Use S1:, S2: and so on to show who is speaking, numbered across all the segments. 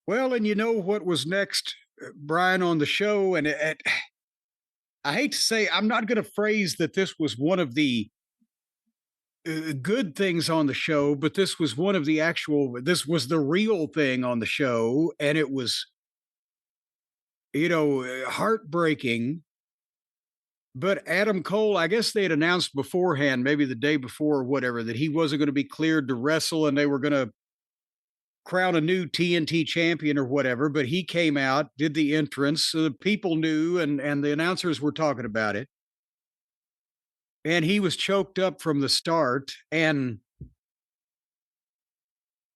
S1: Well, and you know what was next, Brian, on the show? I hate to say, I'm not going to phrase that this was one of the good things on the show, but this was one of the this was the real thing on the show. And it was, heartbreaking. But Adam Cole, I guess they had announced beforehand, maybe the day before or whatever, that he wasn't going to be cleared to wrestle and they were going to crown a new TNT champion or whatever. But he came out, did the entrance, so the people knew, and the announcers were talking about it. And he was choked up from the start. And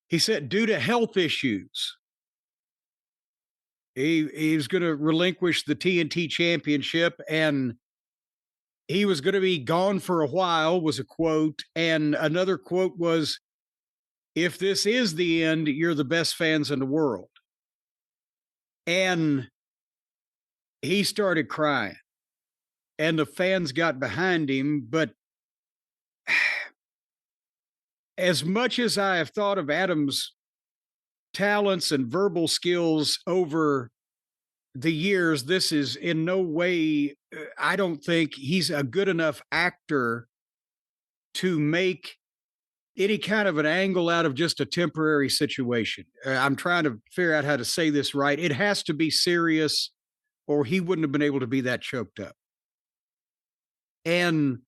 S1: he said, due to health issues, he was going to relinquish the TNT championship and he was going to be gone for a while, was a quote. And another quote was, if this is the end, you're the best fans in the world. And he started crying and the fans got behind him. But as much as I have thought of Adam's talents and verbal skills over the years, this is in no way, I don't think he's a good enough actor to make any kind of an angle out of just a temporary situation. I'm trying to figure out how to say this right. It has to be serious or he wouldn't have been able to be that choked up. And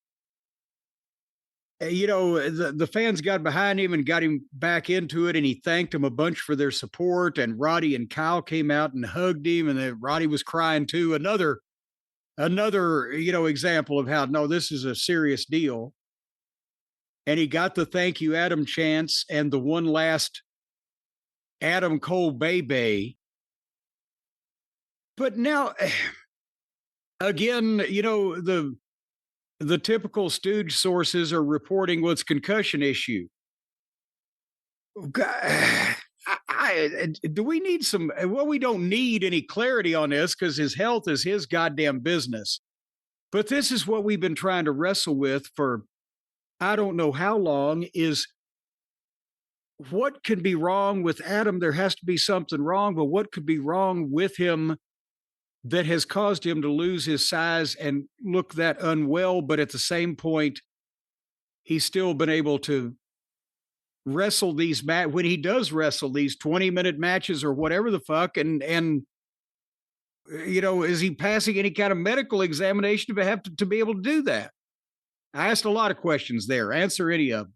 S1: the fans got behind him and got him back into it, and he thanked them a bunch for their support. And Roddy and Kyle came out and hugged him, and then Roddy was crying too. Another example of how no, this is a serious deal. And he got the thank you Adam chants and the one last Adam Cole Bay. But now, again, the typical stooge sources are reporting what's concussion issue. Do we need some? Well, we don't need any clarity on this because his health is his goddamn business. But this is what we've been trying to wrestle with for I don't know how long is what could be wrong with Adam? There has to be something wrong, but what could be wrong with him that has caused him to lose his size and look that unwell? But at the same point, he's still been able to wrestle these when he does wrestle these 20-minute matches or whatever the fuck. And is he passing any kind of medical examination to be able to do that? I asked a lot of questions there. Answer any of them.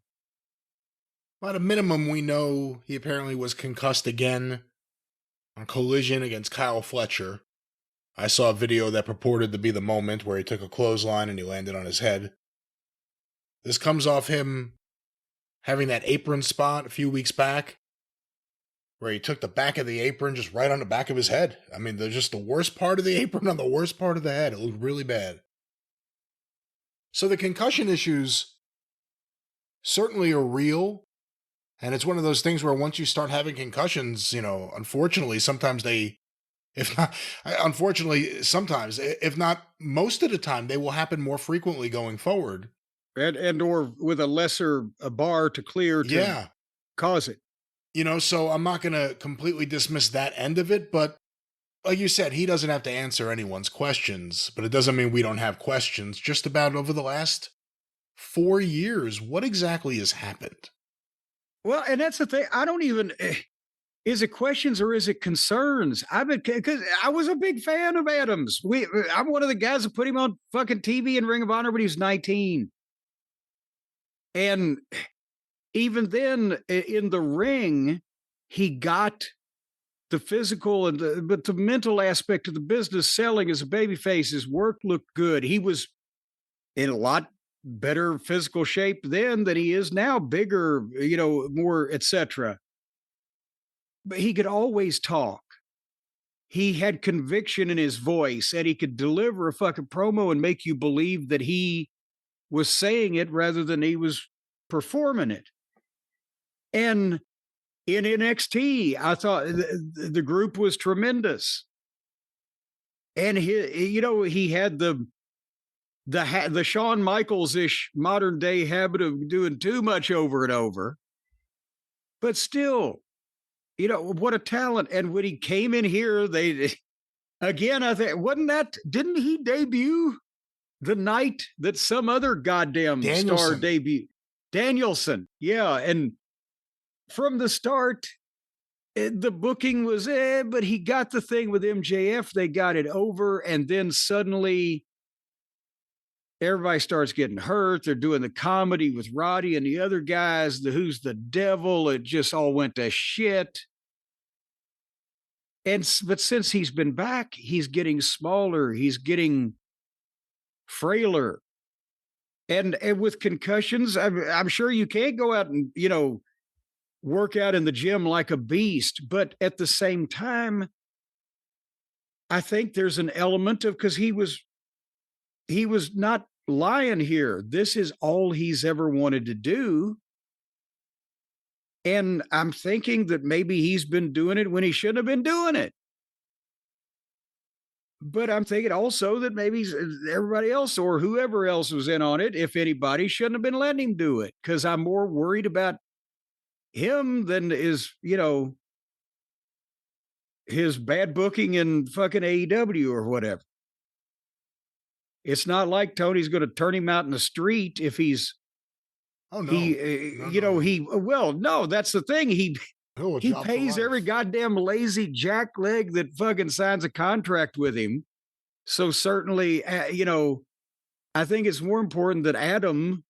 S2: Well, at a minimum, we know he apparently was concussed again on Collision against Kyle Fletcher. I saw a video that purported to be the moment where he took a clothesline and he landed on his head. This comes off him having that apron spot a few weeks back, where he took the back of the apron just right on the back of his head. I mean, there's just the worst part of the apron on the worst part of the head. It looked really bad. So the concussion issues certainly are real. And it's one of those things where once you start having concussions, unfortunately, sometimes if not most of the time, they will happen more frequently going forward.
S1: And or with a lesser bar to clear to cause it.
S2: So I'm not going to completely dismiss that end of it, but like you said, he doesn't have to answer anyone's questions, but it doesn't mean we don't have questions just about over the last 4 years. What exactly has happened?
S1: Well, and that's the thing. I don't even, is it questions or is it concerns? Because I was a big fan of Adams. I'm one of the guys that put him on fucking TV and Ring of Honor when he was 19. And even then, in the ring, he got the physical but the mental aspect of the business selling as a babyface. His work looked good. He was in a lot better physical shape then than he is now, bigger, more, etc. But he could always talk. He had conviction in his voice, and he could deliver a fucking promo and make you believe that he was saying it rather than he was performing it. And in NXT, I thought the group was tremendous. And he had the Shawn Michaels-ish modern day habit of doing too much over and over. But still, what a talent. And when he came in here, again, I think, didn't he debut the night that some other goddamn star
S2: Danielson.
S1: debuted? Danielson. Yeah. And from the start, the booking was, but he got the thing with MJF. They got it over. And then suddenly everybody starts getting hurt. They're doing the comedy with Roddy and the other guys, who's the devil. It just all went to shit. But since he's been back, he's getting smaller. He's getting frailer. And with concussions, I'm sure you can't go out and, work out in the gym like a beast. But at the same time, I think there's an element of, because he was not lying here. This is all he's ever wanted to do. And I'm thinking that maybe he's been doing it when he shouldn't have been doing it. But I'm thinking also that maybe everybody else or whoever else was in on it, if anybody, shouldn't have been letting him do it, because I'm more worried about him than his bad booking in fucking AEW or whatever. It's not like Tony's going to turn him out in the street if he's.
S2: Oh no!
S1: No, that's the thing. He pays every goddamn lazy jackleg that fucking signs a contract with him. So certainly, I think it's more important that Adam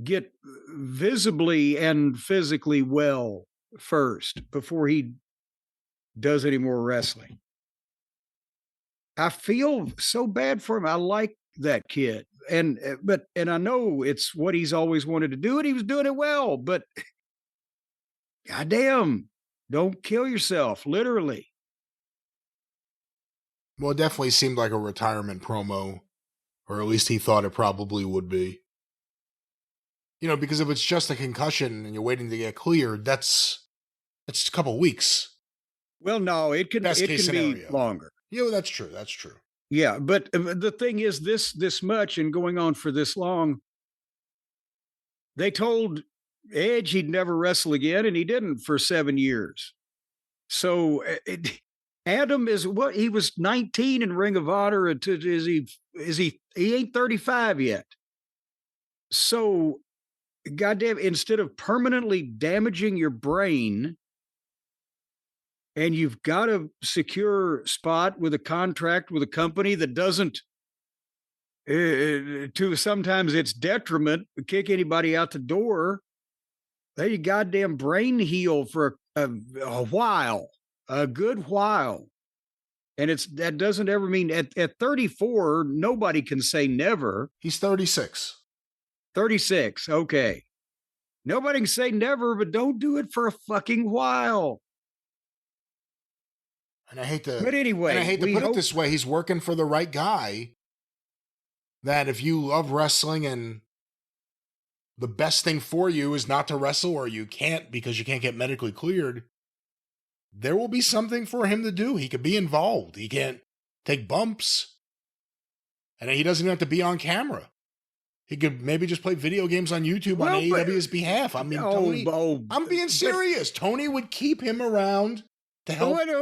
S1: get visibly and physically well first before he does any more wrestling. I feel so bad for him. I like that kid. And I know it's what he's always wanted to do, and he was doing it well, but goddamn, don't kill yourself, literally.
S2: Well, it definitely seemed like a retirement promo, or at least he thought it probably would be. Because if it's just a concussion and you're waiting to get cleared, that's a couple weeks.
S1: Well, no, it can be longer.
S2: Yeah, well, that's true. That's true.
S1: Yeah, but the thing is, this much and going on for this long, they told Edge he'd never wrestle again, and he didn't for 7 years. So Adam is what he was 19 in Ring of Honor. He ain't 35 yet. So, goddamn, instead of permanently damaging your brain, and you've got a secure spot with a contract with a company that doesn't, to sometimes its detriment, kick anybody out the door, let your goddamn brain heal for a while, a good while. And that doesn't ever mean at 34, nobody can say never.
S2: He's 36.
S1: 36. Okay. Nobody can say never, but don't do it for a fucking while.
S2: And I hate to,
S1: but anyway,
S2: put it this way. He's working for the right guy. That if you love wrestling and the best thing for you is not to wrestle, or you can't because you can't get medically cleared, there will be something for him to do. He could be involved. He can't take bumps. And he doesn't even have to be on camera. He could maybe just play video games on YouTube on AEW's behalf. I mean, Tony, I'm being serious. Tony would keep him around to help.
S1: Wait a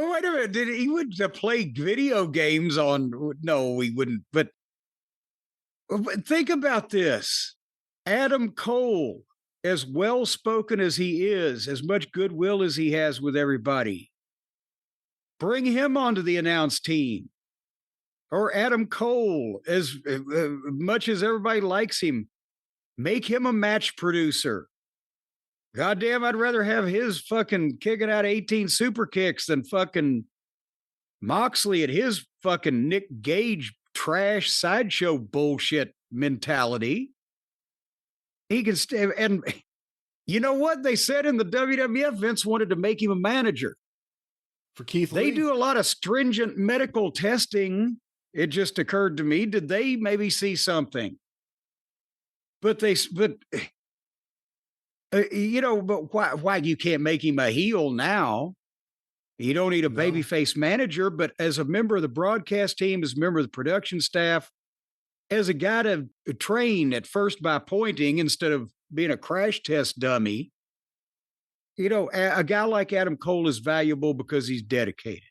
S1: minute. He would play video games on? No, he wouldn't. But think about this. Adam Cole, as well-spoken as he is, as much goodwill as he has with everybody, bring him onto the announce team. Or Adam Cole, as much as everybody likes him, make him a match producer. Goddamn, I'd rather have his fucking kicking out 18 super kicks than fucking Moxley and his fucking Nick Gage trash sideshow bullshit mentality. He can stay. And you know what they said in the WWF? Vince wanted to make him a manager.
S2: For Keith Lee.
S1: They do a lot of stringent medical testing. It just occurred to me, did they maybe see something? But why you can't make him a heel now? You don't need a babyface manager, but as a member of the broadcast team, as a member of the production staff, as a guy to train at first by pointing instead of being a crash test dummy, You know, a guy like Adam Cole is valuable because he's dedicated.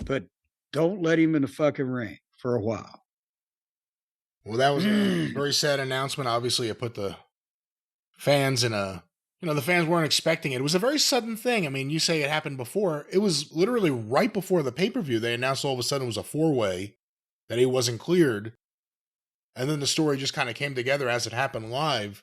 S1: But don't let him in the fucking ring for a while.
S2: Well, that was a very sad announcement. Obviously, it put the fans in a, the fans weren't expecting it. It was a very sudden thing. I mean, you say it happened before. It was literally right before the pay-per-view. They announced all of a sudden it was a 4-way, that he wasn't cleared. And then the story just kind of came together as it happened live.